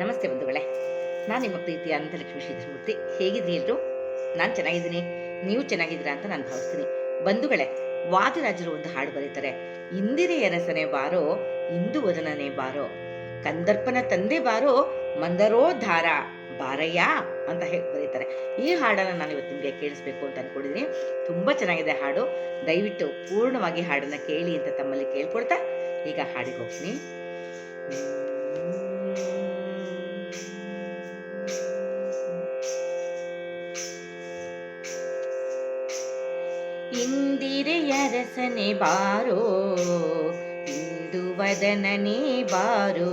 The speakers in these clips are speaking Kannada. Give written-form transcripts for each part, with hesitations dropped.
ನಮಸ್ತೆ ಬಂಧುಗಳೇ. ನಾನು ನಿಮ್ಮ ಪ್ರೀತಿಯ ಅನಂತಲಕ್ಷ್ಮಿ ಶ್ರೀಧರಮೂರ್ತಿ. ಹೇಗಿದ್ರಿ ಎಲ್ರು? ನಾನು ಚೆನ್ನಾಗಿದ್ದೀನಿ. ನೀವು ಚೆನ್ನಾಗಿದ್ದೀರಾ ಅಂತ ನಾನು ಭಾವಿಸ್ತೀನಿ. ಬಂಧುಗಳೇ, ವಾದಿರಾಜರು ಒಂದು ಹಾಡು ಬರೀತಾರೆ. ಇಂದಿರೆಯ ರಸನೆ ಬಾರೋ, ಇಂದು ವದನನೆ ಬಾರೋ, ಕಂದರ್ಪನ ತಂದೆ ಬಾರೋ, ಮಂದರೋದ್ಧಾರ ಬಾರಯ್ಯ ಅಂತ ಹೇಳಿ ಬರೀತಾರೆ. ಈ ಹಾಡನ್ನು ನಾನು ಇವತ್ತು ನಿಮಗೆ ಕೇಳಿಸ್ಬೇಕು ಅಂತ ಅನ್ಕೊಂಡಿದ್ದೀನಿ. ತುಂಬ ಚೆನ್ನಾಗಿದೆ ಹಾಡು. ದಯವಿಟ್ಟು ಪೂರ್ಣವಾಗಿ ಹಾಡನ್ನು ಕೇಳಿ ಅಂತ ತಮ್ಮಲ್ಲಿ ಕೇಳ್ಕೊಳ್ತಾ ಈಗ ಹಾಡಿಗೆ ಹೋಗ್ತೀನಿ. ಇಂದಿರೆಯ ರಸನೆ ಬಾರೋ, ಇಂದು ವದನನೆ ಬಾರೋ,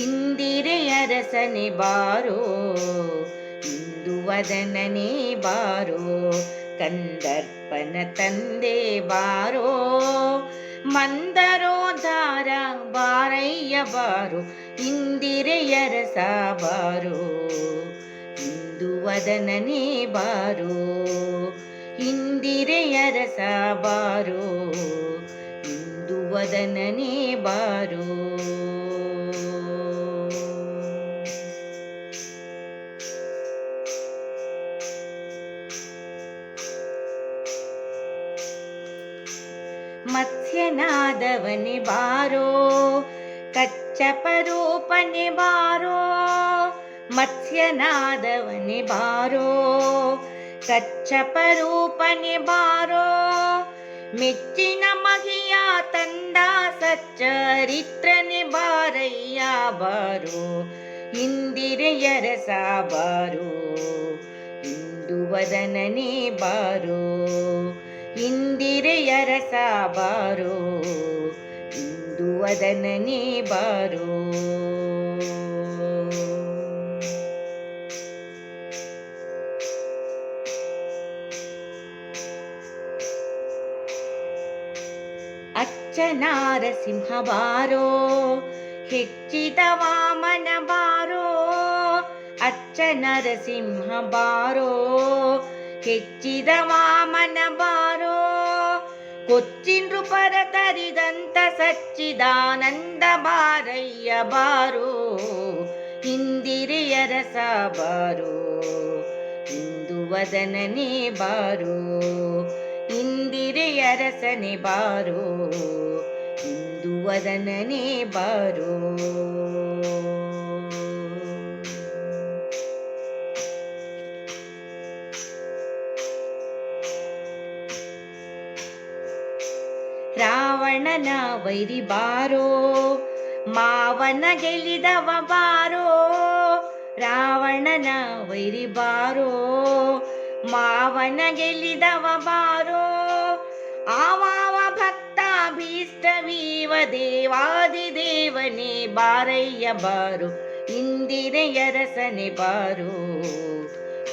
ಇಂದಿರೆಯ ರಸನೆ ಬಾರೋ, ಇಂದು ವದನನೆ ಬಾರೋ, ಕಂದರ್ಪನ ತಂದೆ ಬಾರೋ, ಮಂದರೋದ್ಧಾರ ಬಾರಯ್ಯ ಬಾರೋ, ಇಂದಿರೆಯ ರಸ ಬಾರೋ, ಇಂದು ವದನನೆ ಬಾರೋ, ಇಂದಿರೆಯ ರಸ ಬಾರೋ, ಇಂದು ವದನನೆ ಬಾರೋ. ಮತ್ಸ್ಯನಾದವನೆ ಬಾರೋ, ಕಚ್ಚಪರೂಪನೆ ಬಾರೋ, ಮತ್ಸ್ಯನಾದವನೆ ಬಾರೋ, ಕಚ್ಚಪರೂಪನೆ ಬಾರೋ, ಮೆಚ್ಚಿನ ಮಹಿಯ ತಂದ ಸಚ್ಚರಿತ್ರನೆ ಬಾರಯ್ಯ ಬಾರೋ, ಇಂದಿರೆಯ ರಸ ಬಾರೋ, ಇಂದು ವದನನೆ ಬಾರೋ, ಇಂದಿರೆಯ ರಸ ಬಾರೋ, ಇಂದು ವದನನೆ ಬಾರೋ. ಅಚ್ಚನಾರಸಿಂಹ ಬಾರೋ, ಹೆಚ್ಚಿದ ವಾಮನ ಬಾರೋ, ಅಚ್ಚನರಸಿಂಹ ಬಾರೋ, ಹೆಚ್ಚಿದ ವಾಮನ ಬಾರೋ, ಕೊಚ್ಚಿಂದ್ರು ಪರತರಿದಂತ ಸಚ್ಚಿದಾನಂದ ಬಾರಯ್ಯ ಬಾರೋ, ಇಂದಿರೆಯ ರಸ ಬಾರೋ, ಇಂದು ವದನನೆ ಬಾರೋ, ಇಂದಿರೆಯ ರಸನೆ ಬಾರೋ, ಇಂದು ವದನನೆ ಬಾರೋ. ರಾವಣನ ವೈರಿ ಬಾರೋ, ಮಾವನ ಗೆಲ್ಲಿದವ ಬಾರೋ, ರಾವಣನ ವೈರಿ ಬಾರೋ, ಮಾವನ ಗೆಲ್ಲಿದವ ಬಾರೋ, ಆವಾವ ಭಕ್ತ ಭೀಷ್ಟವೀವ ದೇವಾದಿದೇವನೇ ಬಾರಯ್ಯ ಬಾರೋ, ಇಂದಿರೆಯ ರಸನೆ ಬಾರೋ,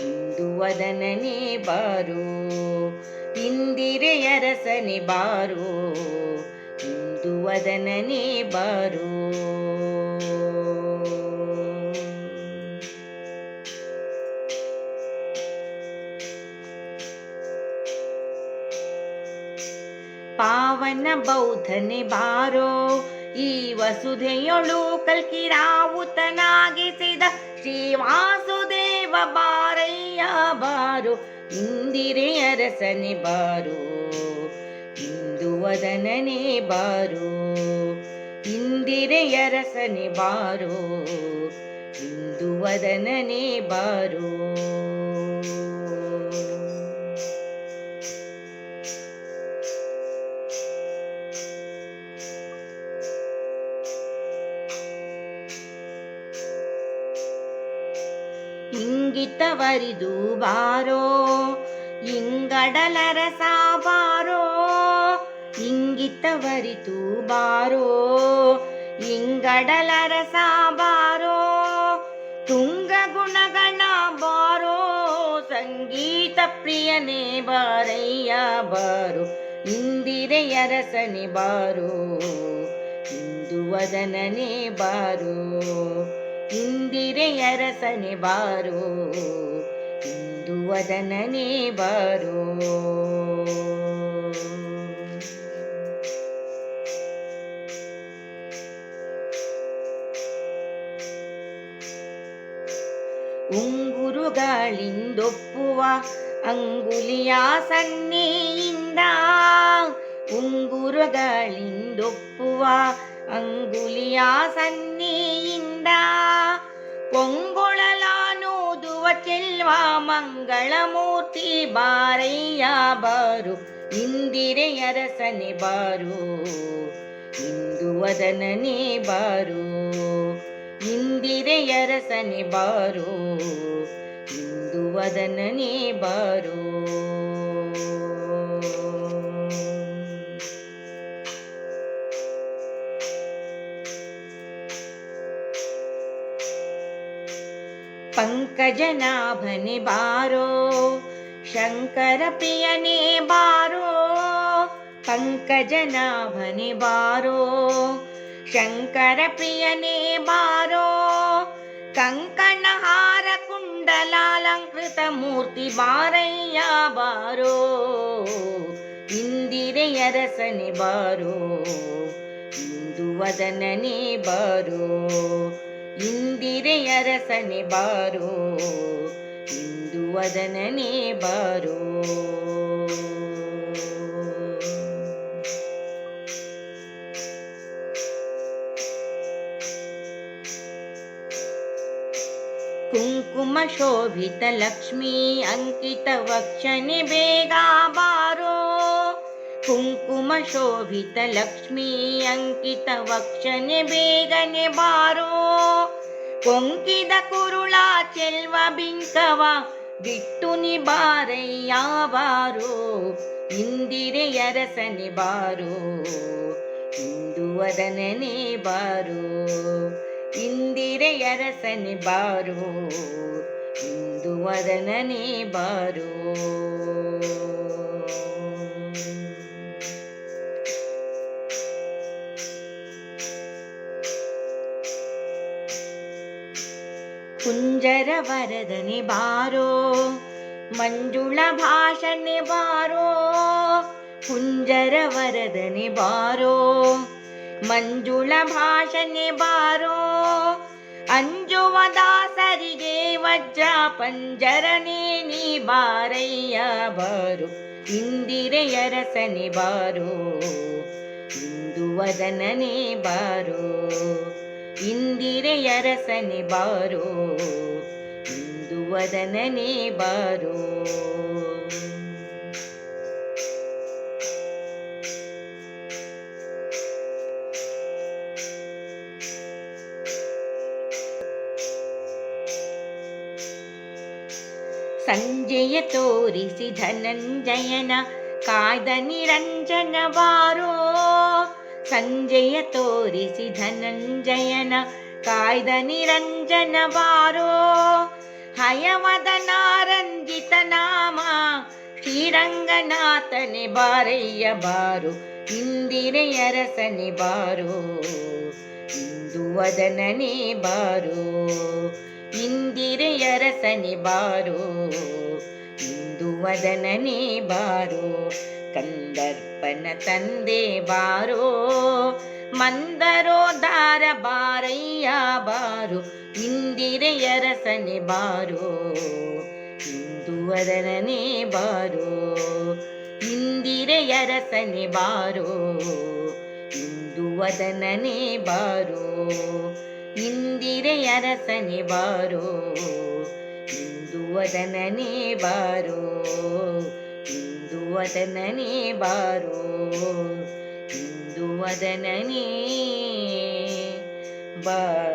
ಇಂದು ವದನನೆ ಬಾರೋ, ಇಂದಿರೆಯ ರಸನೆ ಬಾರೋ, ಇಂದು ವದನನೆ ಬಾರೋ. ಪಾವನ ಬೌದ್ಧನೆ ಬಾರೋ, ಈ ವಸುಧೆಯೊಳು ಕಲ್ಕಿರಾವುತನಾಗಿಸಿದ ಶ್ರೀ ವಾಸುದೇವ ಬಾರಯ್ಯ ಬಾರೋ, ಇಂದಿರೆಯ ರಸನೆ ಬಾರೋ, ಇಂದು ವದನನೆ ಬಾರೋ, ಇಂದಿರೆಯ ರಸನೆ ಬಾರೋ, ಇಂದು ವದನನೆ ಬಾರೋ. ಇಂಗಿತವರಿದು ಬಾರೋ, ಇಂಗಡಲ ರಸ ಬಾರೋ, ಇಂಗಿತವರಿತು ಬಾರೋ, ಇಂಗಡಲ ರಸ ಬಾರೋ, ತುಂಗ ಗುಣಗಣ ಬಾರೋ, ಸಂಗೀತ ಪ್ರಿಯನೇ ಬಾರಯ್ಯ ಬಾರೋ, ಇಂದಿರೆಯ ರಸನೆ ಬಾರೋ, ಇಂದು ವದನನೆ ಬಾರೋ, ಇಂದಿರೆಯ ರಸನೆ ಬಾರೋ, ಇಂದು ವದನನೆ ಬಾರೋ. ಉಂಗುರುಗಳಿಂದೊಪ್ಪುವ ಅಂಗುಲಿಯ ಸನ್ನೆಯಿಂದ, ಉಂಗುರುಗಳಿಂದೊಪ್ಪುವ ಅಂಗುಲಿಯ ಸನ್ನೆಯಿಂದ, ಪೊಂಗೊಳಲಾನೋದುವ ಚೆಲ್ವ ಮಂಗಳಮೂರ್ತಿ ಬಾರಯ್ಯ ಬಾರು, ಇಂದಿರೆಯರಸನೆ ಬಾರು, ಇಂದು ವದನನೇ ಬಾರು, ಇಂದಿರೆಯರಸನೆ ಬಾರು, ಇಂದು ವದನನೇ ಬಾರು. ಪಂಕಜನಾಭನೆ ಬಾರೋ, ಶಂಕರ ಪ್ರಿಯನೇ ಬಾರೋ, ಪಂಕಜನಾಭನೆ ಬಾರೋ, ಶಂಕರ ಪ್ರಿಯನೇ ಬಾರೋ, ಕಂಕಣಹಾರ ಕುಂಡಲಾಲಂಕೃತ ಮೂರ್ತಿ ಬಾರಯ್ಯ ಬಾರೋ, ಇಂದಿರೆಯರಸನೆ ಬಾರೋ, ಇಂದು ವದನನೇ ಬಾರೋ, ಇಂದಿರೆಯರಸನೆ ಬಾರೋ, ಇಂದು ವದನನೇ ಬಾರೋ. ಕುಂಕುಮ ಶೋಭಿತ ಲಕ್ಷ್ಮೀ ಅಂಕಿತ ವಕ್ಷನೆ ಬೇಗ ಬಾರೋ, ಕುಂಕುಮ ಶೋಭಿತ ಲಕ್ಷ್ಮೀ ಅಂಕಿತ ವಕ್ಷನೆ ಬೇಗನೆ ಬಾರೋ, ಕೊಂಕಿದ ಕುರುಳ ಚೆಲ್ವ ಬಿಂಕವ ಬಿಟ್ಟು ನಿ ಬಾರಯ್ಯ ಬಾರೋ, ಇಂದಿರೆಯರಸನೆ ಬಾರೋ, ಇಂದು ವದನನೇ ಬಾರೋ, ಇಂದಿರೆಯರಸನೆ ಬಾರೋ, ಇಂದು ವದನನೇ ಬಾರೋ. ಕುಂಜರ ವರದನೆ ಬಾರೋ, ಮಂಜುಳ ಭಾಷಣೆ ಬಾರೋ, ಕುಂಜರ ವರದನೆ ಬಾರೋ, ಮಂಜುಳ ಭಾಷಣೆ ಬಾರೋ, ಅಂಜುವ ದಾಸರಿಗೆ ವಜ್ರ ಪಂಜರನೇ ನೀ ಬಾರಯ್ಯ ಬಾರೋ, ಇಂದಿರೆಯರಸನೆ ಬಾರೋ, ಇಂದು ವದನನೇ ಬಾರೋ, ಇಂದಿರೆಯರಸನೆ ಬಾರೋ, ಇಂದು ವದನನೇ ಬಾರೋ. ಸಂಜೆಯ ತೋರಿಸಿ ಧನಂಜಯನ ಕಾಯ್ದ ನಿರಂಜನ ಬಾರೋ, ಸಂಜೆಯ ತೋರಿಸಿ ಧನಂಜಯನ ಕಾಯ್ದ ನಿರಂಜನ ಬಾರೋ, ಹಯವದನಾರಂಜಿತ ನಾಮ ಶ್ರೀರಂಗನಾಥನೆ ಬಾರಯ್ಯ ಬಾರೋ, ಇಂದಿರೆಯರಸನೆ ಬಾರೋ, ಇಂದು ವದನನೇ ಬಾರೋ, ಇಂದಿರೆಯರಸನೆ ಬಾರೋ, ಇಂದು ವದನನೇ ಬಾರೋ, ಕಂದರ್ಪನ ತಂದೆ ಬಾರೋ, ಮಂದರೋದ್ಧಾರ ಬಾರಯ್ಯ ಬಾರೋ, ಇಂದಿರೆಯರಸನೆ ಬಾರೋ, ಇಂದು ವದನನೇ ಬಾರೋ, ಇಂದಿರೆಯರಸನೆ ಬಾರೋ, ಇಂದು ವದನನೇ ಬಾರೋ, ಇಂದಿರೆಯರಸನೆ ಬಾರೋ, ಇಂದು ವದನನೇ ಬಾರೋ, ಇಂದು ವದನನೇ ಬಾರೋ, ಇಂದು ವದನನೇ ಬಾರೋ.